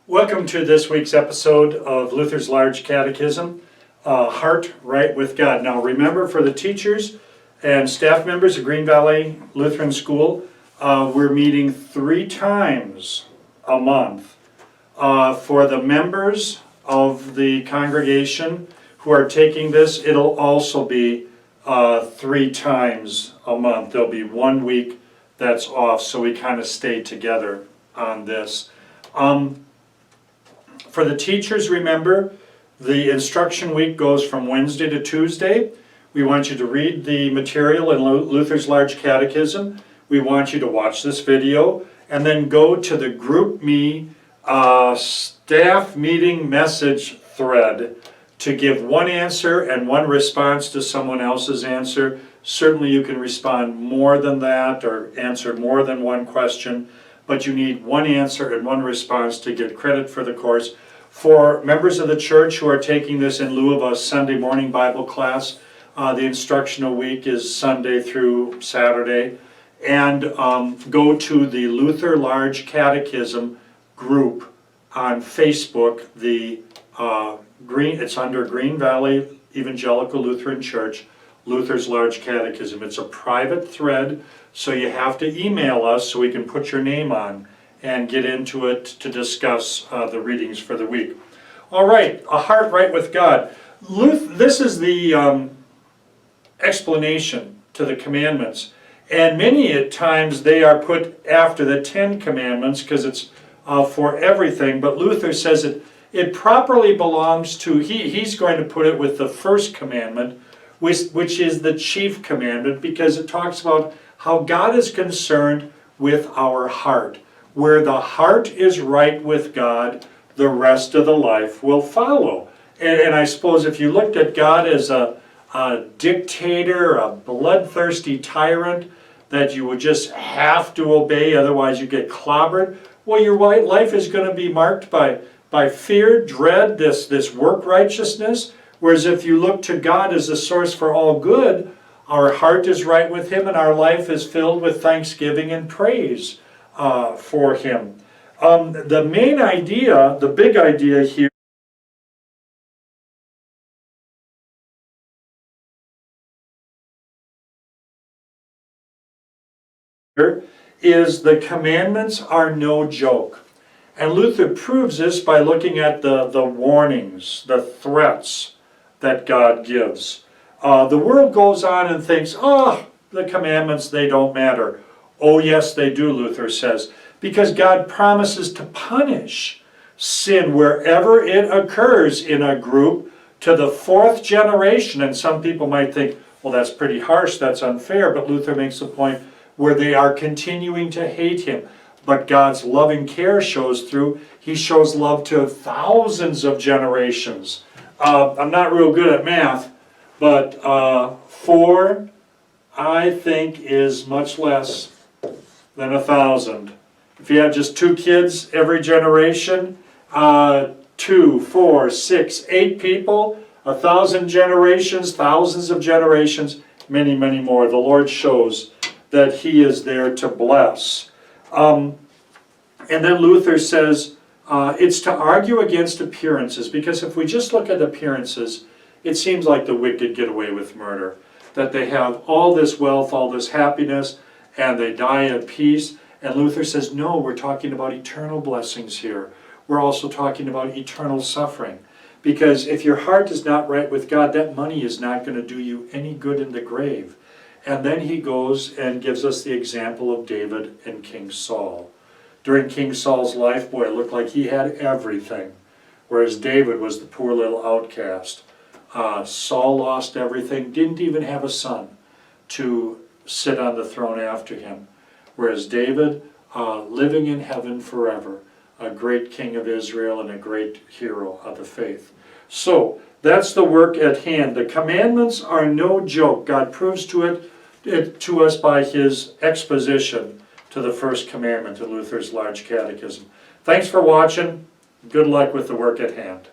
Welcome to this week's episode of Luther's Large Catechism, Heart Right with God. Now remember, for the teachers and staff members of Green Valley Lutheran School, we're meeting 3 times a month. For the members of the congregation who are taking this, it'll also be 3 times a month. There'll be 1 week that's off, so we kind of stay together on this. For the teachers, remember, the instruction week goes from Wednesday to Tuesday. We want you to read the material in Luther's Large Catechism. We want you to watch this video and then go to the Group Me staff meeting message thread to give 1 answer and 1 response to someone else's answer. Certainly you can respond more than that or answer more than 1 question, but you need 1 answer and 1 response to get credit for the course. For members of the church who are taking this in lieu of a Sunday morning Bible class, the instructional week is Sunday through Saturday. And go to the Luther Large Catechism group on Facebook. It's under Green Valley Evangelical Lutheran Church, Luther's Large Catechism. It's a private thread, so you have to email us so we can put your name on and get into it to discuss the readings for the week. All right, a heart right with God. This is the explanation to the commandments, and many at times they are put after the 10 commandments because it's for everything, but Luther says it properly belongs to, he's going to put it with the first commandment, which is the chief commandment, because it talks about how God is concerned with our heart. Where the heart is right with God, the rest of the life will follow. And I suppose if you looked at God as a dictator, a bloodthirsty tyrant that you would just have to obey, otherwise you get clobbered, well, your life is going to be marked by fear, dread, this work righteousness. Whereas if you look to God as the source for all good, our heart is right with Him and our life is filled with thanksgiving and praise for Him. The main idea, the big idea here, is the commandments are no joke. And Luther proves this by looking at the warnings, the threats that God gives. The world goes on and thinks, the commandments, they don't matter. Oh yes, they do, Luther says, because God promises to punish sin wherever it occurs in a group to the 4th generation. And some people might think, well, that's pretty harsh, that's unfair, but Luther makes the point where they are continuing to hate Him. But God's loving care shows through. He shows love to thousands of generations. I'm not real good at math, but 4, I think, is much less than 1,000. If you have just 2 kids every generation, 2, 4, 6, 8 people, 1,000 generations, thousands of generations, many, many more. The Lord shows that He is there to bless. And then Luther says it's to argue against appearances, because if we just look at appearances, it seems like the wicked get away with murder, that they have all this wealth, all this happiness, and they die at peace. And Luther says, no, we're talking about eternal blessings here. We're also talking about eternal suffering. Because if your heart is not right with God, that money is not going to do you any good in the grave. And then he goes and gives us the example of David and King Saul. During King Saul's life, boy, it looked like he had everything, whereas David was the poor little outcast. Saul lost everything, didn't even have a son to sit on the throne after him. Whereas David, living in heaven forever, a great king of Israel and a great hero of the faith. So, that's the work at hand. The commandments are no joke. God proves it to us by His exposition to the first commandment in Luther's Large Catechism. Thanks for watching. Good luck with the work at hand.